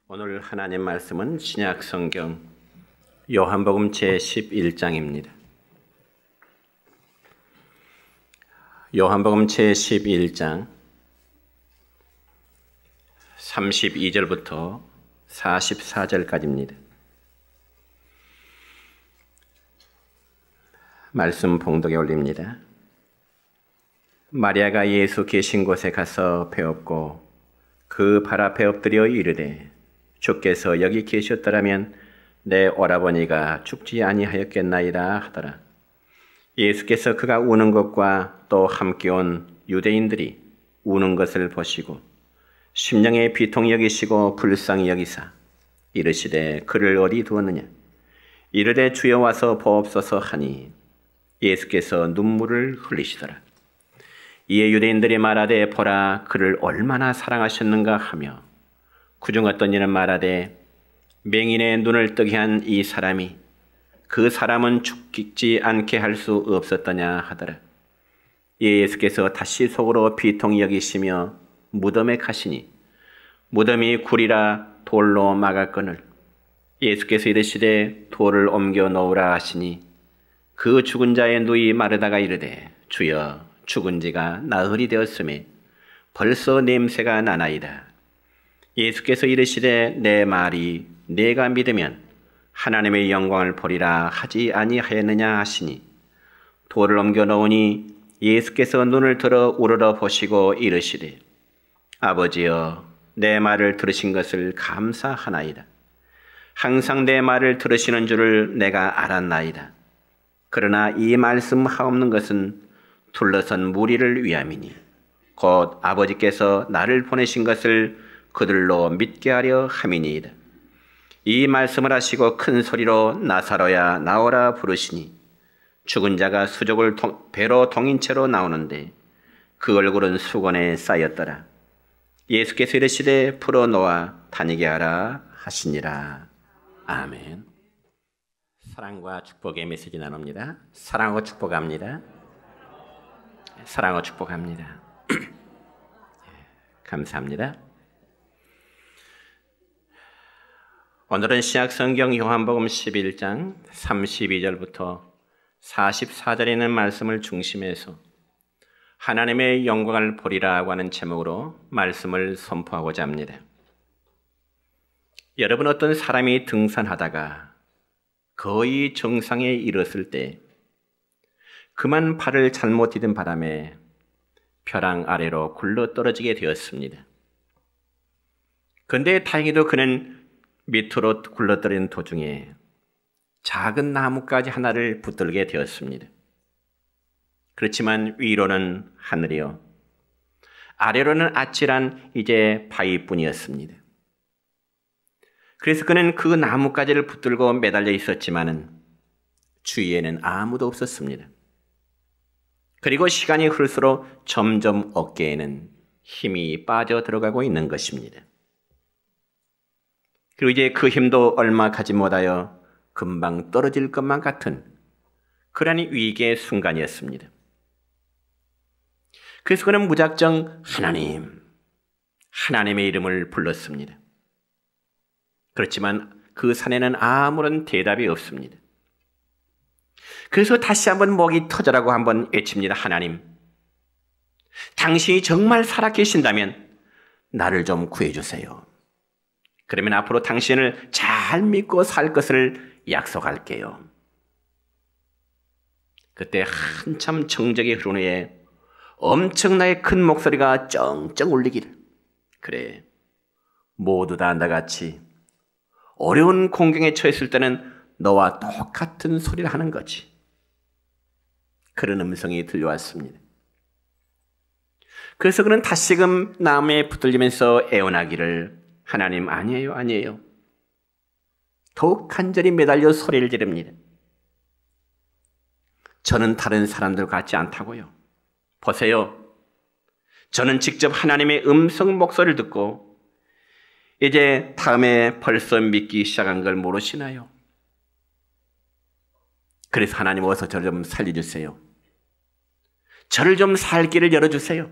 오늘 하나님 말씀은 신약 성경 요한복음 제11장입니다. 요한복음 제11장 32절부터 44절까지입니다. 말씀 봉독에 올립니다. 마리아가 예수 계신 곳에 가서 배웠고 그 발 앞에 엎드려 이르되 주께서 여기 계셨더라면 내 오라버니가 죽지 아니하였겠나이다 하더라. 예수께서 그가 우는 것과 또 함께 온 유대인들이 우는 것을 보시고 심령에 비통 여기시고 불쌍히 여기사 이르시되 그를 어디 두었느냐. 이르되 주여 와서 보옵소서 하니 예수께서 눈물을 흘리시더라. 이에 유대인들이 말하되 보라 그를 얼마나 사랑하셨는가 하며 그중 어떤 이는 말하되 맹인의 눈을 뜨게 한 이 사람이 그 사람은 죽지 않게 할 수 없었더냐 하더라. 이에 예수께서 다시 속으로 비통히 여기시며 무덤에 가시니 무덤이 굴이라 돌로 막았거늘 예수께서 이르시되 돌을 옮겨 놓으라 하시니 그 죽은 자의 누이 마르다가 이르되 주여 죽은 지가 나흘이 되었으매 벌써 냄새가 나나이다. 예수께서 이르시되 내 말이 내가 믿으면 하나님의 영광을 보리라 하지 아니하였느냐 하시니 돌을 옮겨 놓으니 예수께서 눈을 들어 우러러 보시고 이르시되 아버지여 내 말을 들으신 것을 감사하나이다. 항상 내 말을 들으시는 줄을 내가 알았나이다. 그러나 이 말씀 하옵는 것은 둘러선 무리를 위함이니 곧 아버지께서 나를 보내신 것을 그들로 믿게 하려 함이니이다. 이 말씀을 하시고 큰 소리로 나사로야 나오라 부르시니 죽은 자가 수족을 배로 동인 채로 나오는데 그 얼굴은 수건에 쌓였더라. 예수께서 이르시되 풀어놓아 다니게 하라 하시니라. 아멘. 사랑과 축복의 메시지 나눕니다. 사랑하고 축복합니다. 사랑하고 축복합니다. 감사합니다. 오늘은 신약성경 요한복음 11장 32절부터 44절에 있는 말씀을 중심해서 하나님의 영광을 보리라고 하는 제목으로 말씀을 선포하고자 합니다. 여러분, 어떤 사람이 등산하다가 거의 정상에 이르렀을 때 그만 발을 잘못 디딘 바람에 벼랑 아래로 굴러 떨어지게 되었습니다. 그런데 다행히도 그는 밑으로 굴러떨어지는 도중에 작은 나뭇가지 하나를 붙들게 되었습니다. 그렇지만 위로는 하늘이요 아래로는 아찔한 이제 바위뿐이었습니다. 그래서 그는 그 나뭇가지를 붙들고 매달려 있었지만은 주위에는 아무도 없었습니다. 그리고 시간이 흐를수록 점점 어깨에는 힘이 빠져 들어가고 있는 것입니다. 그리고 이제 그 힘도 얼마 가지 못하여 금방 떨어질 것만 같은 그러한 위기의 순간이었습니다. 그래서 그는 무작정 하나님의 이름을 불렀습니다. 그렇지만 그 산에는 아무런 대답이 없습니다. 그래서 다시 한번 목이 터져라고 한번 외칩니다. 하나님, 당신이 정말 살아계신다면 나를 좀 구해주세요. 그러면 앞으로 당신을 잘 믿고 살 것을 약속할게요. 그때 한참 정적이 흐른 후에 엄청나게 큰 목소리가 쩡쩡 울리기를, 그래, 모두 다 나같이 어려운 공경에 처했을 때는 너와 똑같은 소리를 하는 거지. 그런 음성이 들려왔습니다. 그래서 그는 다시금 나무에 붙들리면서 애원하기를 하나님, 아니에요. 더욱 간절히 매달려 소리를 지릅니다. 저는 다른 사람들 같지 않다고요. 보세요. 저는 직접 하나님의 음성 목소리를 듣고 이제 다음에 벌써 믿기 시작한 걸 모르시나요? 그래서 하나님 어서 저를 좀 살려주세요. 저를 좀 살 길을 열어주세요.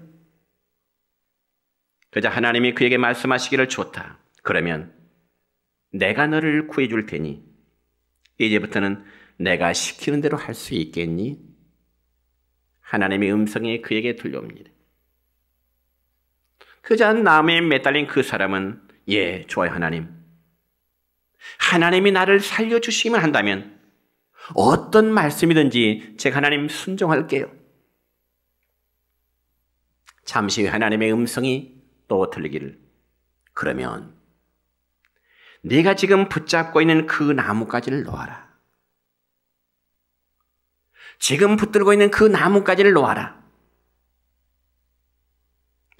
그러자 하나님이 그에게 말씀하시기를 좋다. 그러면 내가 너를 구해줄 테니 이제부터는 내가 시키는 대로 할 수 있겠니? 하나님의 음성이 그에게 들려옵니다. 그자 나무에 매달린 그 사람은 예, 좋아요 하나님. 하나님이 나를 살려주시기만 한다면 어떤 말씀이든지 제가 하나님 순종할게요. 잠시 후 하나님의 음성이 또 들리기를 그러면 네가 지금 붙잡고 있는 그 나뭇가지를 놓아라. 지금 붙들고 있는 그 나뭇가지를 놓아라.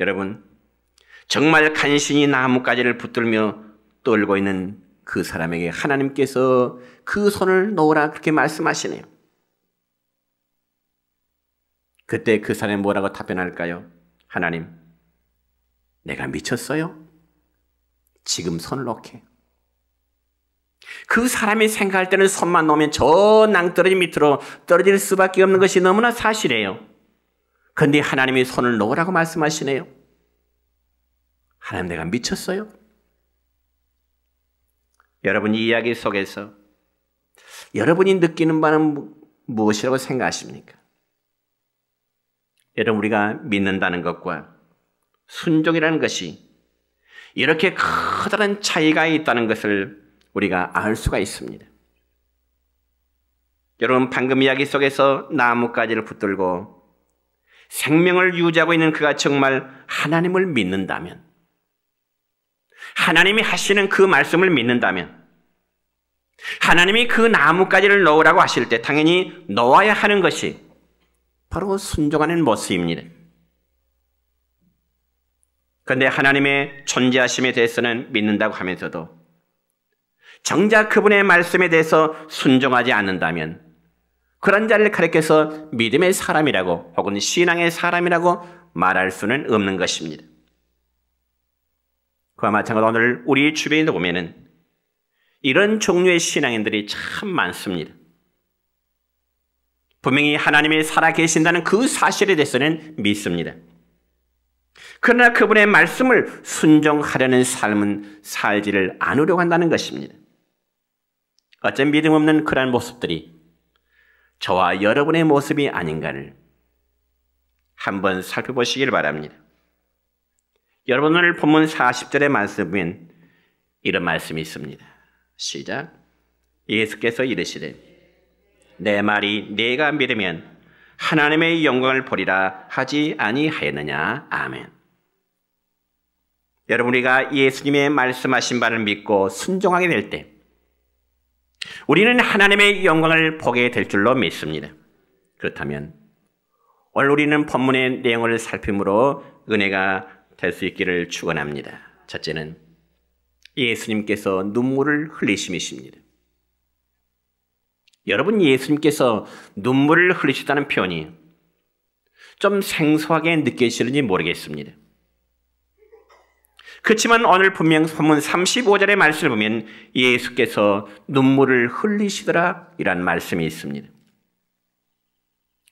여러분, 정말 간신히 나뭇가지를 붙들며 떨고 있는 그 사람에게 하나님께서 그 손을 놓으라 그렇게 말씀하시네요. 그때 그 사람이 뭐라고 답변할까요? 하나님, 내가 미쳤어요? 지금 손을 놓게. 그 사람이 생각할 때는 손만 놓으면 저 낭떠러지 밑으로 떨어질 수밖에 없는 것이 너무나 사실이에요. 그런데 하나님이 손을 놓으라고 말씀하시네요. 하나님, 내가 미쳤어요? 여러분, 이 이야기 속에서 여러분이 느끼는 바는 무엇이라고 생각하십니까? 여러분, 우리가 믿는다는 것과 순종이라는 것이 이렇게 커다란 차이가 있다는 것을 우리가 알 수가 있습니다. 여러분, 방금 이야기 속에서 나뭇가지를 붙들고 생명을 유지하고 있는 그가 정말 하나님을 믿는다면, 하나님이 하시는 그 말씀을 믿는다면, 하나님이 그 나뭇가지를 놓으라고 하실 때 당연히 놓아야 하는 것이 바로 순종하는 모습입니다. 그런데 하나님의 존재하심에 대해서는 믿는다고 하면서도 정작 그분의 말씀에 대해서 순종하지 않는다면 그런 자를 가리켜서 믿음의 사람이라고 혹은 신앙의 사람이라고 말할 수는 없는 것입니다. 그와 마찬가지로 오늘 우리 주변에 보면은 이런 종류의 신앙인들이 참 많습니다. 분명히 하나님이 살아계신다는 그 사실에 대해서는 믿습니다. 그러나 그분의 말씀을 순종하려는 삶은 살지를 않으려고 한다는 것입니다. 어쩜 믿음 없는 그러한 모습들이 저와 여러분의 모습이 아닌가를 한번 살펴보시길 바랍니다. 여러분, 오늘 본문 40절의 말씀에 보면 이런 말씀이 있습니다. 시작. 예수께서 이르시되 내 말이 네가 믿으면 하나님의 영광을 보리라 하지 아니하였느냐. 아멘. 여러분, 우리가 예수님의 말씀하신 바를 믿고 순종하게 될 때 우리는 하나님의 영광을 보게 될 줄로 믿습니다. 그렇다면 오늘 우리는 본문의 내용을 살핌으로 은혜가 될 수 있기를 축원합니다. 첫째는 예수님께서 눈물을 흘리심이십니다. 여러분, 예수님께서 눈물을 흘리셨다는 표현이 좀 생소하게 느껴지는지 모르겠습니다. 그렇지만 오늘 분명 본문 35절의 말씀을 보면 예수께서 눈물을 흘리시더라 이란 말씀이 있습니다.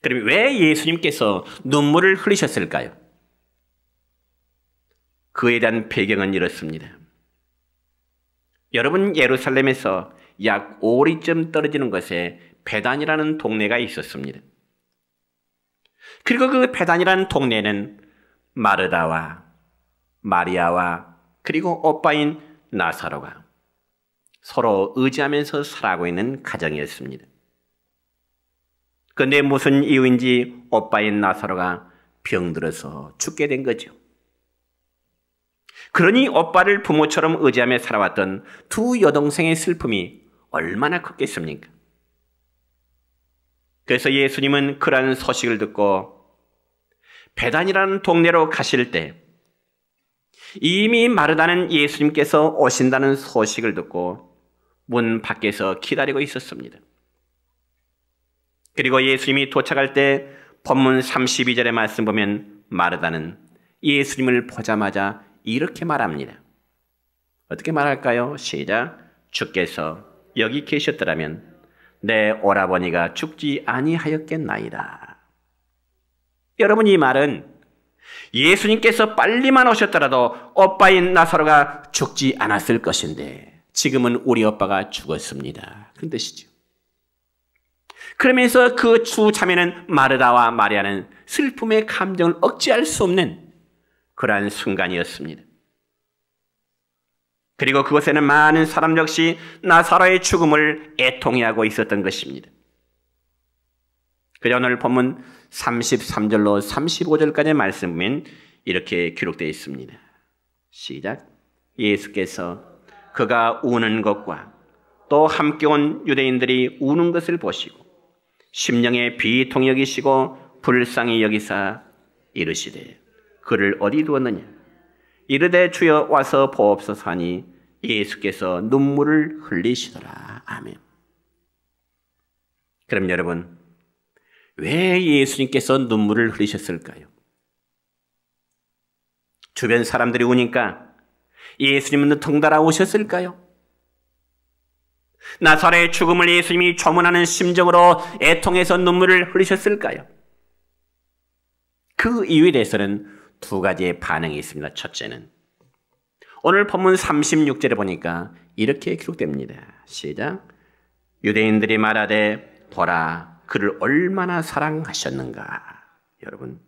그럼 왜 예수님께서 눈물을 흘리셨을까요? 그에 대한 배경은 이렇습니다. 여러분, 예루살렘에서 약 5리쯤 떨어지는 곳에 베단이라는 동네가 있었습니다. 그리고 그 베단이라는 동네는 마르다와 마리아와 그리고 오빠인 나사로가 서로 의지하면서 살아가고 있는 가정이었습니다. 그런데 무슨 이유인지 오빠인 나사로가 병들어서 죽게 된 거죠. 그러니 오빠를 부모처럼 의지하며 살아왔던 두 여동생의 슬픔이 얼마나 컸겠습니까? 그래서 예수님은 그러한 소식을 듣고 베단이라는 동네로 가실 때 이미 마르다는 예수님께서 오신다는 소식을 듣고 문 밖에서 기다리고 있었습니다. 그리고 예수님이 도착할 때 본문 32절의 말씀 보면 마르다는 예수님을 보자마자 이렇게 말합니다. 어떻게 말할까요? 시작. 주께서 여기 계셨더라면 내 오라버니가 죽지 아니하였겠나이다. 여러분, 이 말은 예수님께서 빨리만 오셨더라도 오빠인 나사로가 죽지 않았을 것인데 지금은 우리 아빠가 죽었습니다. 그런 뜻이죠. 그러면서 그 두 자매는 마르다와 마리아는 슬픔의 감정을 억제할 수 없는 그러한 순간이었습니다. 그리고 그곳에는 많은 사람 역시 나사로의 죽음을 애통해하고 있었던 것입니다. 그래서 오늘 본문 33절로 35절까지의 말씀 보면 이렇게 기록되어 있습니다. 시작. 예수께서 그가 우는 것과 또 함께 온 유대인들이 우는 것을 보시고 심령에 비통히 여기시고 불쌍히 여기사 이르시되 그를 어디 두었느냐 이르되 주여 와서 보옵소서 하니 예수께서 눈물을 흘리시더라. 아멘. 그럼 여러분, 왜 예수님께서 눈물을 흘리셨을까요? 주변 사람들이 우니까 예수님은 덩달아 오셨을까요? 나사로의 죽음을 예수님이 조문하는 심정으로 애통해서 눈물을 흘리셨을까요? 그 이유에 대해서는 두 가지의 반응이 있습니다. 첫째는 오늘 본문 36절에 보니까 이렇게 기록됩니다. 시작. 유대인들이 말하되 보라 그를 얼마나 사랑하셨는가. 여러분,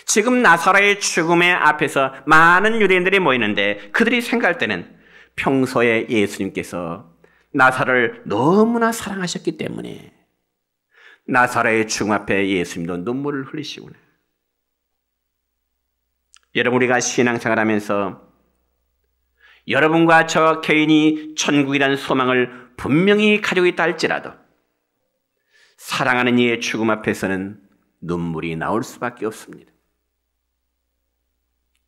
지금 나사로의 죽음의 앞에서 많은 유대인들이 모이는데 그들이 생각할 때는 평소에 예수님께서 나사로를 너무나 사랑하셨기 때문에 나사로의 죽음 앞에 예수님도 눈물을 흘리시구나. 여러분, 우리가 신앙생활하면서 여러분과 저 개인이 천국이라는 소망을 분명히 가지고 있다 할지라도 사랑하는 이의 죽음 앞에서는 눈물이 나올 수밖에 없습니다.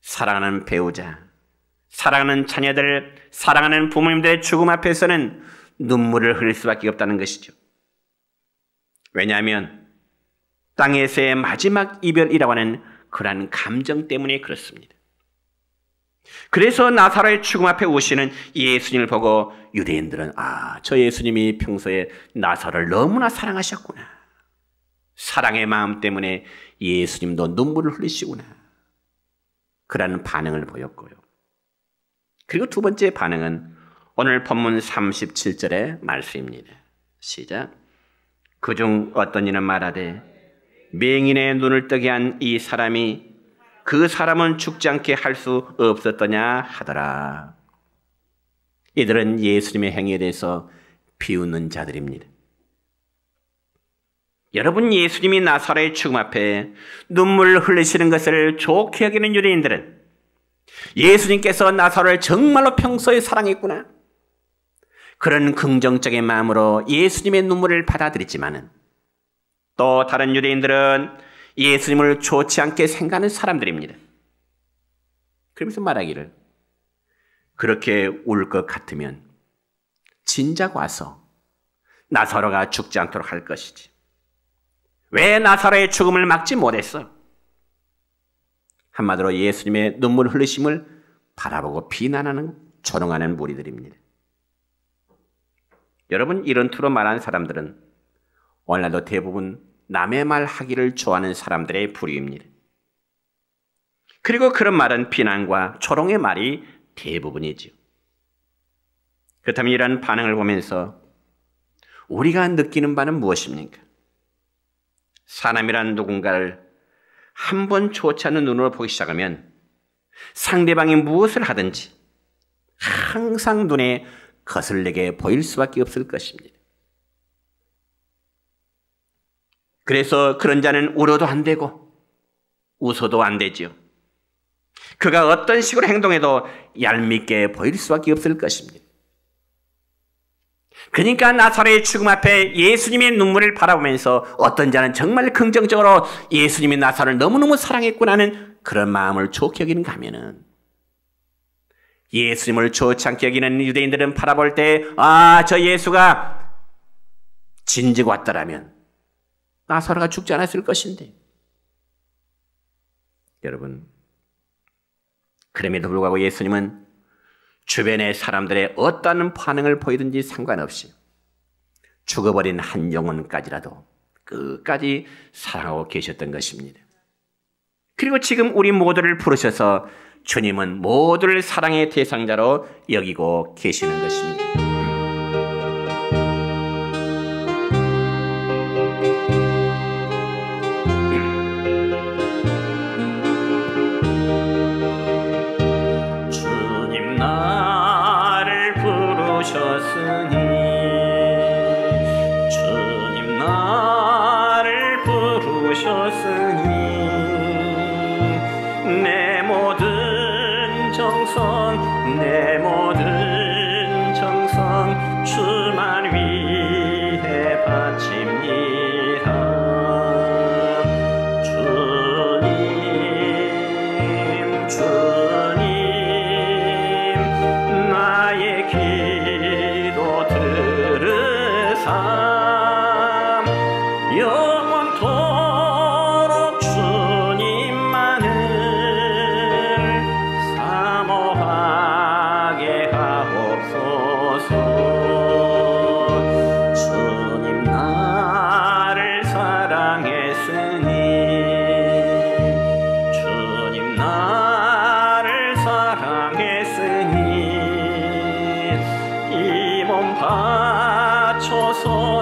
사랑하는 배우자, 사랑하는 자녀들, 사랑하는 부모님들의 죽음 앞에서는 눈물을 흘릴 수밖에 없다는 것이죠. 왜냐하면 땅에서의 마지막 이별이라고 하는 그러한 감정 때문에 그렇습니다. 그래서 나사로의 죽음 앞에 오시는 예수님을 보고 유대인들은 저 예수님이 평소에 나사로를 너무나 사랑하셨구나. 사랑의 마음 때문에 예수님도 눈물을 흘리시구나. 그러한 반응을 보였고요. 그리고 두 번째 반응은 오늘 본문 37절의 말씀입니다. 시작. 그중 어떤 이는 말하되 맹인의 눈을 뜨게 한 이 사람이 그 사람은 죽지 않게 할 수 없었더냐 하더라. 이들은 예수님의 행위에 대해서 비웃는 자들입니다. 여러분, 예수님이 나사로의 죽음 앞에 눈물을 흘리시는 것을 좋게 여기는 유대인들은 예수님께서 나사로를 정말로 평소에 사랑했구나, 그런 긍정적인 마음으로 예수님의 눈물을 받아들였지만은 또 다른 유대인들은 예수님을 좋지 않게 생각하는 사람들입니다. 그러면서 말하기를 그렇게 울 것 같으면 진작 와서 나사로가 죽지 않도록 할 것이지. 왜 나사로의 죽음을 막지 못했어? 한마디로 예수님의 눈물 흘리심을 바라보고 비난하는 조롱하는 무리들입니다. 여러분, 이런 투로 말하는 사람들은 오늘날도 대부분 남의 말 하기를 좋아하는 사람들의 부류입니다. 그리고 그런 말은 비난과 조롱의 말이 대부분이지요. 그렇다면 이런 반응을 보면서 우리가 느끼는 바는 무엇입니까? 사람이란 누군가를 한 번 좋지 않은 눈으로 보기 시작하면 상대방이 무엇을 하든지 항상 눈에 거슬리게 보일 수밖에 없을 것입니다. 그래서 그런 자는 울어도 안 되고 웃어도 안 되지요. 그가 어떤 식으로 행동해도 얄밉게 보일 수밖에 없을 것입니다. 그러니까 나사로의 죽음 앞에 예수님의 눈물을 바라보면서 어떤 자는 정말 긍정적으로 예수님이 나사로를 너무너무 사랑했구나 하는 그런 마음을 좋게 여기는가 하면은, 예수님을 좋지 않게 여기는 유대인들은 바라볼 때 저 예수가 진즉 왔더라면 나사로가 죽지 않았을 것인데. 여러분, 그럼에도 불구하고 예수님은 주변의 사람들의 어떠한 반응을 보이든지 상관없이 죽어버린 한 영혼까지라도 끝까지 사랑하고 계셨던 것입니다. 그리고 지금 우리 모두를 부르셔서 주님은 모두를 사랑의 대상자로 여기고 계시는 것입니다. 주님 나를 부르셨으니 주님 나를 부르셨으니 내 모든 정성 주만 위해 바칩니다. 주님 나의 기도 들으사 영원토록 주님만을 사모하게 하옵소서. 주님 나를 사랑했으니 주님 나를 사랑했으니 이 몸 바쳐서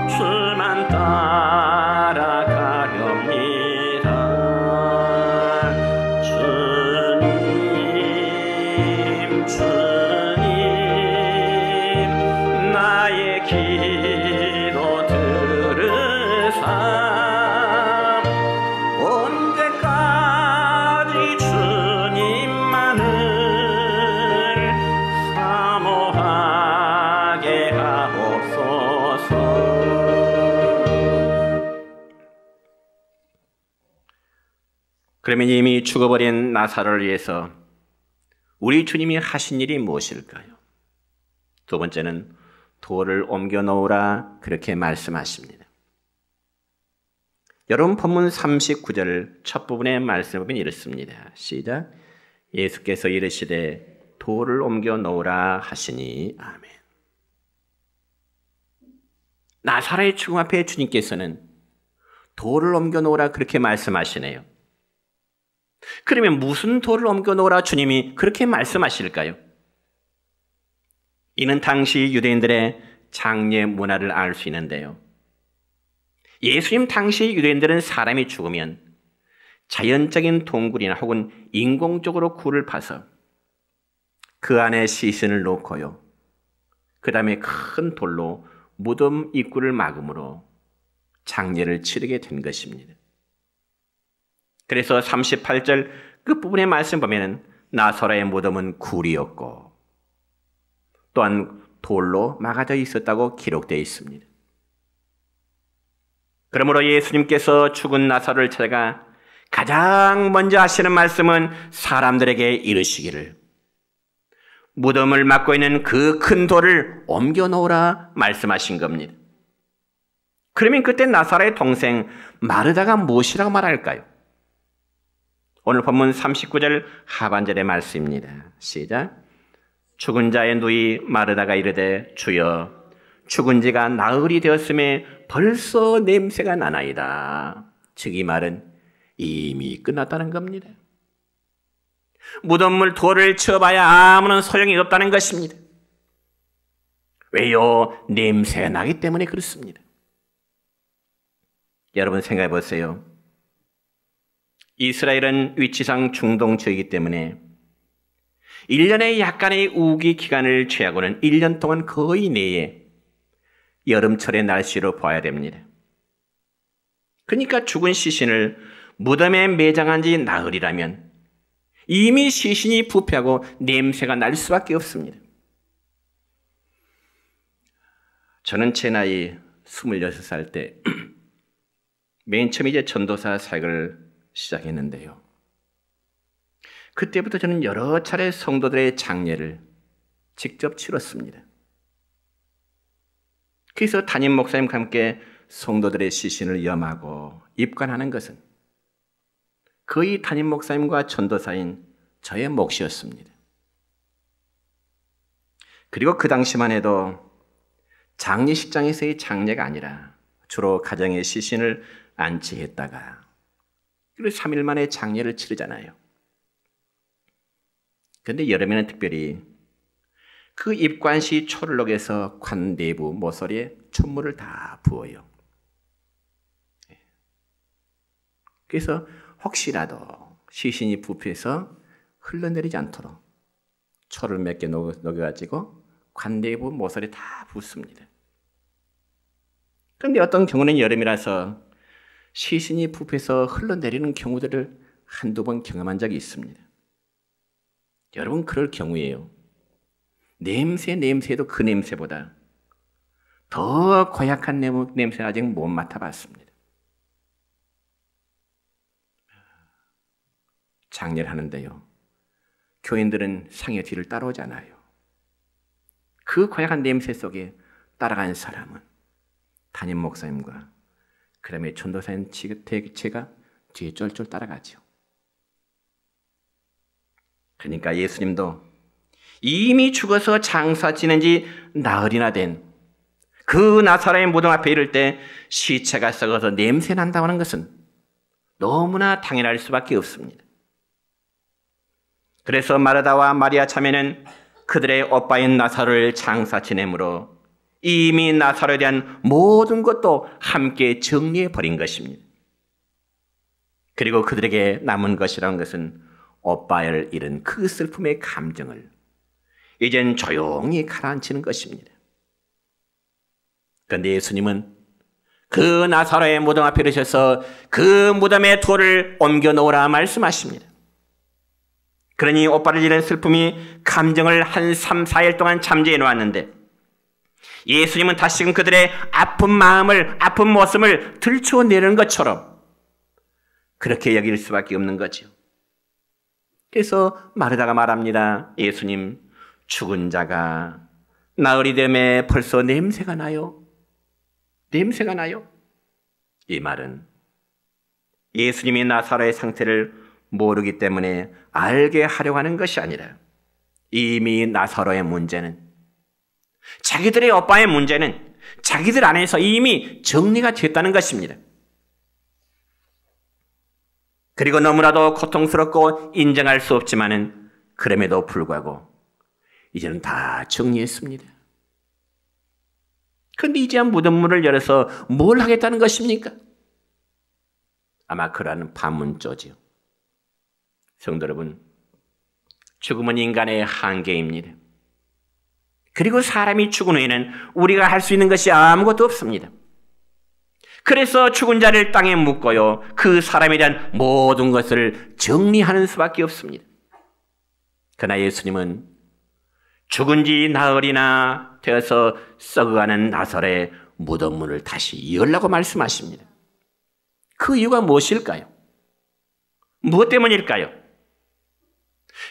주만 따라가렵니다. 주님 나의 기도 들으사 언제까지 주님만을 사모하게 하옵소서. 그러면 이미 죽어버린 나사로를 위해서 우리 주님이 하신 일이 무엇일까요? 두 번째는 돌을 옮겨 놓으라 그렇게 말씀하십니다. 여러분 본문 39절 첫 부분의 말씀을 보면 이렇습니다. 시작. 예수께서 이르시되 돌을 옮겨 놓으라 하시니 아멘. 나사로의 죽음 앞에 주님께서는 돌을 옮겨 놓으라 그렇게 말씀하시네요. 그러면 무슨 돌을 옮겨 놓으라 주님이 그렇게 말씀하실까요? 이는 당시 유대인들의 장례 문화를 알 수 있는데요. 예수님 당시 유대인들은 사람이 죽으면 자연적인 동굴이나 혹은 인공적으로 굴을 파서 그 안에 시신을 놓고요. 그 다음에 큰 돌로 무덤 입구를 막음으로 장례를 치르게 된 것입니다. 그래서 38절 끝부분의 말씀 보면 나사로의 무덤은 굴이었고 또한 돌로 막아져 있었다고 기록되어 있습니다. 그러므로 예수님께서 죽은 나사로를 찾아가 가장 먼저 하시는 말씀은 사람들에게 이르시기를 무덤을 막고 있는 그 큰 돌을 옮겨 놓으라 말씀하신 겁니다. 그러면 그때 나사로의 동생 마르다가 무엇이라고 말할까요? 오늘 본문 39절 하반절의 말씀입니다. 시작. 죽은 자의 누이 마르다가 이르되 주여 죽은 지가 나흘이 되었음에 벌써 냄새가 나나이다. 즉 이 말은 이미 끝났다는 겁니다. 무덤물 돌을 치워봐야 아무런 소용이 없다는 것입니다. 왜요? 냄새가 나기 때문에 그렇습니다. 여러분 생각해 보세요. 이스라엘은 위치상 중동 지역이기 때문에 1년에 약간의 우기 기간을 제하고는 1년 동안 거의 내에 여름철의 날씨로 봐야 됩니다. 그러니까 죽은 시신을 무덤에 매장한 지 나흘이라면 이미 시신이 부패하고 냄새가 날 수밖에 없습니다. 저는 제 나이 26살 때 맨 처음 이제 전도사 사역을 시작했는데요. 그때부터 저는 여러 차례 성도들의 장례를 직접 치렀습니다. 그래서 담임 목사님과 함께 성도들의 시신을 염하고 입관하는 것은 거의 담임 목사님과 전도사인 저의 몫이었습니다. 그리고 그 당시만 해도 장례식장에서의 장례가 아니라 주로 가정의 시신을 안치했다가 그리고 3일 만에 장례를 치르잖아요. 그런데 여름에는 특별히 그 입관시 초를록에서 관 내부 모서리에 촛물을 다 부어요. 그래서 혹시라도 시신이 부패해서 흘러내리지 않도록 초를 몇 개 녹여가지고 관 내부 모서리에 다 붓습니다. 그런데 어떤 경우는 여름이라서 시신이 부패해서 흘러내리는 경우들을 한두 번 경험한 적이 있습니다. 여러분, 그럴 경우에요, 냄새도 그 냄새보다 더 고약한 냄새는 아직 못 맡아봤습니다. 장례를 하는데요, 교인들은 상의 뒤를 따라오잖아요. 그 고약한 냄새 속에 따라간 사람은 담임 목사님과 그 다음에 전도사님 제가 뒤에 쫄쫄 따라가죠. 그러니까 예수님도 이미 죽어서 장사 지낸 지 나흘이나 된 그 나사렛의 무덤 앞에 이를 때 시체가 썩어서 냄새 난다고 하는 것은 너무나 당연할 수밖에 없습니다. 그래서 마르다와 마리아 자매는 그들의 오빠인 나사로를 장사 지내므로 이미 나사로에 대한 모든 것도 함께 정리해 버린 것입니다. 그리고 그들에게 남은 것이라는 것은 오빠를 잃은 그 슬픔의 감정을 이젠 조용히 가라앉히는 것입니다. 그런데 예수님은 그 나사로의 무덤 앞에 이르셔서 그 무덤에 돌을 옮겨 놓으라 말씀하십니다. 그러니 오빠를 잃은 슬픔이 감정을 한 3, 4일 동안 잠재해 놓았는데 예수님은 다시금 그들의 아픈 마음을, 아픈 모습을 들추어내는 것처럼 그렇게 여길 수밖에 없는 거죠. 그래서 마르다가 말합니다. 예수님, 죽은 자가 나흘이 되매 벌써 냄새가 나요. 냄새가 나요. 이 말은 예수님이 나사로의 상태를 모르기 때문에 알게 하려고 하는 것이 아니라 이미 나사로의 문제는, 자기들의 오빠의 문제는 자기들 안에서 이미 정리가 됐다는 것입니다. 그리고 너무나도 고통스럽고 인정할 수 없지만은 그럼에도 불구하고 이제는 다 정리했습니다. 그런데 이제야 무덤문을 열어서 뭘 하겠다는 것입니까? 아마 그러한 반문조지요. 성도 여러분, 죽음은 인간의 한계입니다. 그리고 사람이 죽은 후에는 우리가 할 수 있는 것이 아무것도 없습니다. 그래서 죽은 자를 땅에 묻고요, 그 사람에 대한 모든 것을 정리하는 수밖에 없습니다. 그러나 예수님은 죽은 지 나흘이나 되어서 썩어가는 나사렛의 무덤문을 다시 열라고 말씀하십니다. 그 이유가 무엇일까요? 무엇 때문일까요?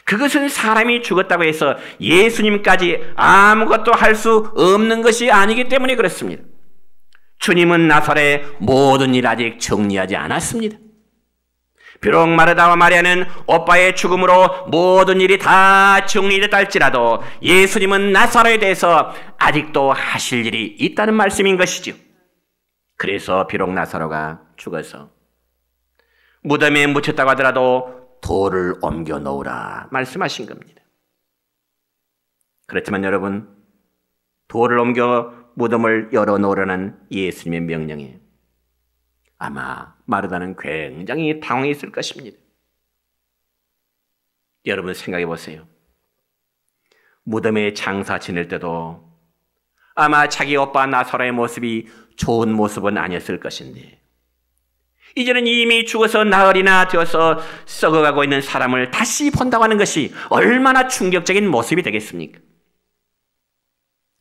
그것은 사람이 죽었다고 해서 예수님까지 아무것도 할 수 없는 것이 아니기 때문에 그렇습니다. 주님은 나사렛의 모든 일 아직 정리하지 않았습니다. 비록 마르다와 마리아는 오빠의 죽음으로 모든 일이 다 정리됐다 할지라도 예수님은 나사로에 대해서 아직도 하실 일이 있다는 말씀인 것이죠. 그래서 비록 나사로가 죽어서 무덤에 묻혔다고 하더라도 돌을 옮겨 놓으라 말씀하신 겁니다. 그렇지만 여러분, 돌을 옮겨 무덤을 열어놓으라는 예수님의 명령에 아마 마르다는 굉장히 당황했을 것입니다. 여러분 생각해 보세요. 무덤에 장사 지낼 때도 아마 자기 오빠 나사로의 모습이 좋은 모습은 아니었을 것인데 이제는 이미 죽어서 나흘이나 되어서 썩어가고 있는 사람을 다시 본다고 하는 것이 얼마나 충격적인 모습이 되겠습니까?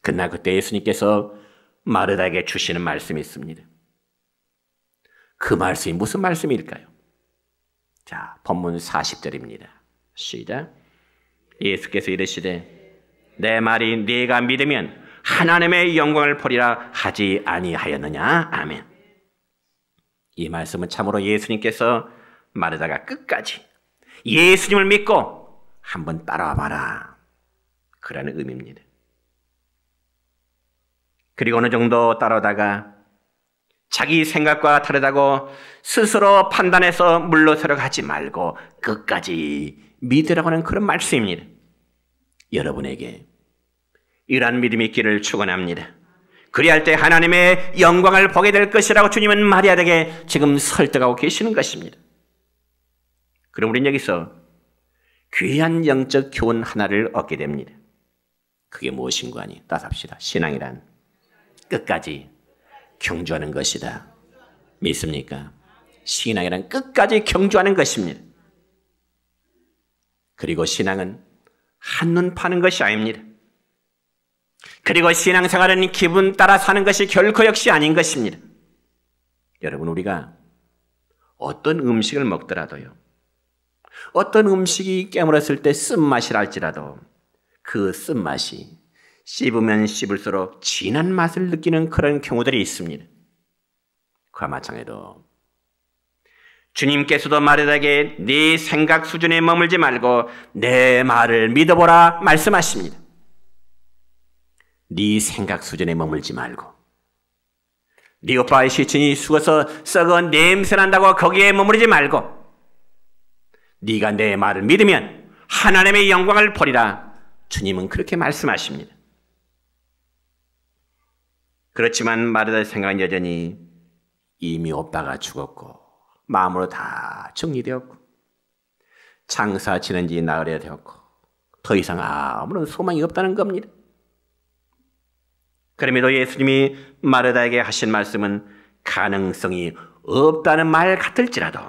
그러나 그때 예수님께서 마르다에게 주시는 말씀이 있습니다. 그 말씀이 무슨 말씀일까요? 자, 본문 40절입니다. 시작. 예수께서 이르시되 내 말이 네가 믿으면 하나님의 영광을 보리라 하지 아니하였느냐? 아멘. 이 말씀은 참으로 예수님께서 마르다가 끝까지 예수님을 믿고 한번 따라와 봐라, 그라는 의미입니다. 그리고 어느 정도 따라오다가 자기 생각과 다르다고 스스로 판단해서 물러서려 하지 말고 끝까지 믿으라고 하는 그런 말씀입니다. 여러분에게 이러한 믿음이 있기를 축원합니다. 그리할 때 하나님의 영광을 보게 될 것이라고 주님은 마리아에게 지금 설득하고 계시는 것입니다. 그럼 우리는 여기서 귀한 영적 교훈 하나를 얻게 됩니다. 그게 무엇인가 하니 따삽시다. 신앙이란 끝까지 경주하는 것이다. 믿습니까? 신앙이란 끝까지 경주하는 것입니다. 그리고 신앙은 한눈 파는 것이 아닙니다. 그리고 신앙생활은 기분 따라 사는 것이 결코 역시 아닌 것입니다. 여러분, 우리가 어떤 음식을 먹더라도요, 어떤 음식이 깨물었을 때 쓴맛이라 할지라도 그 쓴맛이 씹으면 씹을수록 진한 맛을 느끼는 그런 경우들이 있습니다. 그와 마찬가지로 주님께서도 마리아에게 네 생각 수준에 머물지 말고 내 말을 믿어보라 말씀하십니다. 네 생각 수준에 머물지 말고 네 오빠의 시친이 죽어서 썩어 냄새난다고 거기에 머무르지 말고 네가 내 말을 믿으면 하나님의 영광을 보리라. 주님은 그렇게 말씀하십니다. 그렇지만 마리아의 생각은 여전히 이미 오빠가 죽었고 마음으로 다 정리되었고 장사 지는 지 나흘이 되었고 더 이상 아무런 소망이 없다는 겁니다. 그럼에도 예수님이 마르다에게 하신 말씀은 가능성이 없다는 말 같을지라도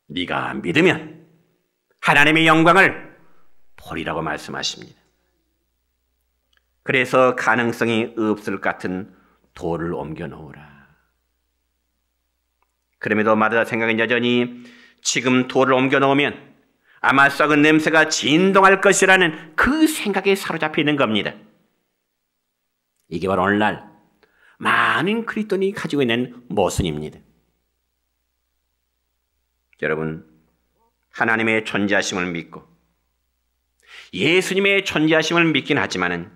네가 믿으면 하나님의 영광을 보리라고 말씀하십니다. 그래서 가능성이 없을 것 같은 돌을 옮겨 놓으라. 그럼에도 마르다 생각은 여전히 지금 돌을 옮겨 놓으면 아마 썩은 냄새가 진동할 것이라는 그 생각에 사로잡혀 있는 겁니다. 이게 바로 오늘날 많은 그리스도인이 가지고 있는 모순입니다. 여러분, 하나님의 존재하심을 믿고 예수님의 존재하심을 믿긴 하지만은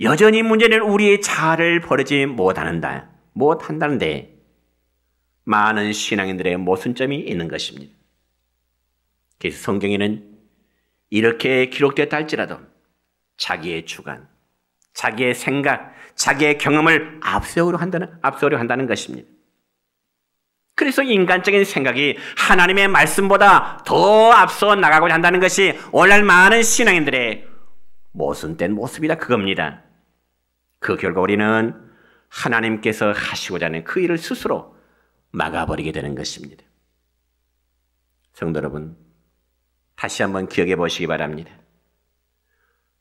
여전히 문제는 우리의 자아를 버리지 못한다는데 많은 신앙인들의 모순점이 있는 것입니다. 그래서 성경에는 이렇게 기록되었다 할지라도 자기의 주관, 자기의 생각, 자기의 경험을 앞세우려 한다는 것입니다. 그래서 인간적인 생각이 하나님의 말씀보다 더 앞서 나가고자 한다는 것이 오늘날 많은 신앙인들의 모순된 모습이다 그겁니다. 그 결과 우리는 하나님께서 하시고자 하는 그 일을 스스로 막아버리게 되는 것입니다. 성도 여러분, 다시 한번 기억해 보시기 바랍니다.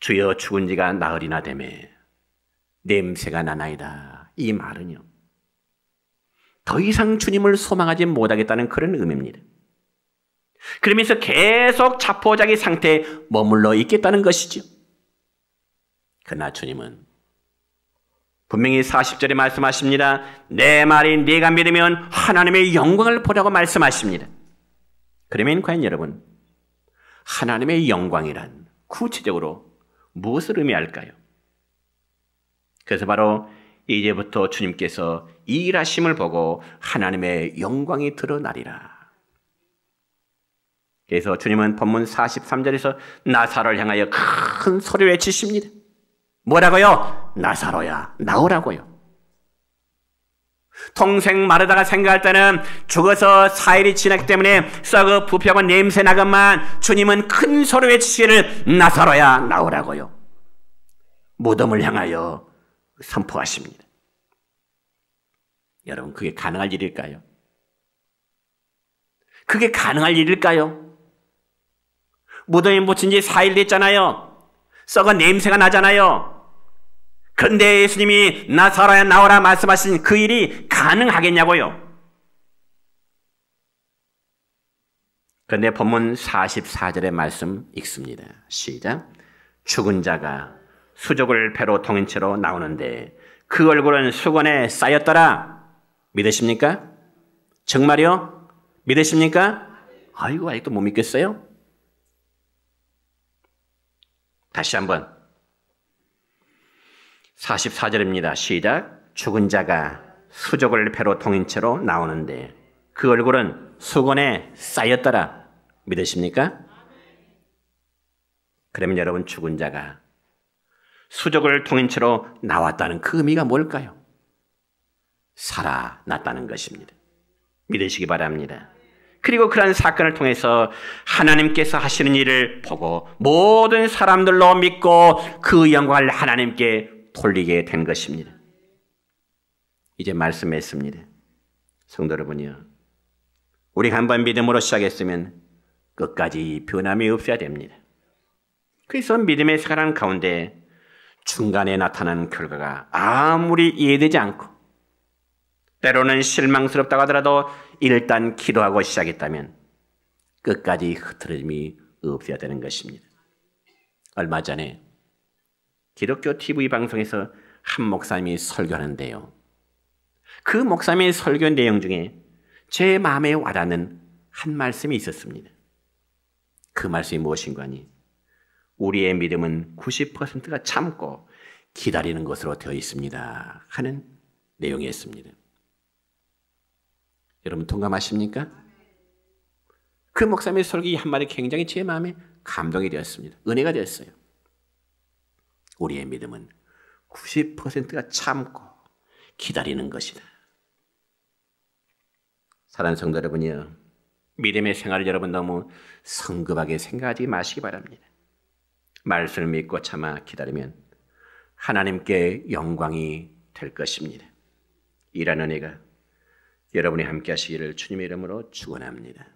주여 죽은 지가 나흘이나 되매 냄새가 나나이다. 이 말은요, 더 이상 주님을 소망하지 못하겠다는 그런 의미입니다. 그러면서 계속 자포자기 상태에 머물러 있겠다는 것이죠. 그러나 주님은 분명히 40절에 말씀하십니다. 내 말이 네가 믿으면 하나님의 영광을 보라고 말씀하십니다. 그러면 과연 여러분, 하나님의 영광이란 구체적으로 무엇을 의미할까요? 그래서 바로 이제부터 주님께서 이 일하심을 보고 하나님의 영광이 드러나리라. 그래서 주님은 본문 43절에서 나사로를 향하여 큰 소리를 외치십니다. 뭐라고요? 나사로야, 나오라고요. 동생 마르다가 생각할 때는 죽어서 4일이 지났기 때문에 썩어 부패하고 냄새 나건만 주님은 큰 소리 외치시기를 나사로야, 나오라고요. 무덤을 향하여 선포하십니다. 여러분, 그게 가능할 일일까요? 그게 가능할 일일까요? 무덤에 묻힌 지 4일 됐잖아요. 썩어 냄새가 나잖아요. 그런데 예수님이 나사로야 나오라 말씀하신 그 일이 가능하겠냐고요. 그런데 본문 44절의 말씀 읽습니다. 시작. 죽은 자가 수족을 배로 통인 채로 나오는데 그 얼굴은 수건에 쌓였더라. 믿으십니까? 정말요? 믿으십니까? 아이고, 아직도 못 믿겠어요? 다시 한번 44절입니다. 시작. 죽은 자가 수족을 배로 통인 채로 나오는데 그 얼굴은 수건에 쌓였더라. 믿으십니까? 그러면 여러분, 죽은 자가 수족을 통인 채로 나왔다는 그 의미가 뭘까요? 살아났다는 것입니다. 믿으시기 바랍니다. 그리고 그러한 사건을 통해서 하나님께서 하시는 일을 보고 모든 사람들로 믿고 그 영광을 하나님께 돌리게 된 것입니다. 이제 말씀했습니다. 성도 여러분이요, 우리가 한번 믿음으로 시작했으면 끝까지 변함이 없어야 됩니다. 그래서 믿음의 생활 가운데 중간에 나타나는 결과가 아무리 이해되지 않고 때로는 실망스럽다고 하더라도 일단 기도하고 시작했다면 끝까지 흐트러짐이 없어야 되는 것입니다. 얼마 전에 기독교 TV 방송에서 한 목사님이 설교하는데요, 그 목사님의 설교 내용 중에 제 마음에 와닿는 한 말씀이 있었습니다. 그 말씀이 무엇인가 하니, 우리의 믿음은 90%가 참고 기다리는 것으로 되어 있습니다 하는 내용이었습니다. 여러분 동감하십니까? 그 목사님의 설교 한마디 굉장히 제 마음에 감동이 되었습니다. 은혜가 되었어요. 우리의 믿음은 90%가 참고 기다리는 것이다. 사랑하는 성도 여러분이요, 믿음의 생활을 여러분 너무 성급하게 생각하지 마시기 바랍니다. 말씀을 믿고 참아 기다리면 하나님께 영광이 될 것입니다. 이라는 은혜가 여러분이 함께 하시기를 주님의 이름으로 축원합니다.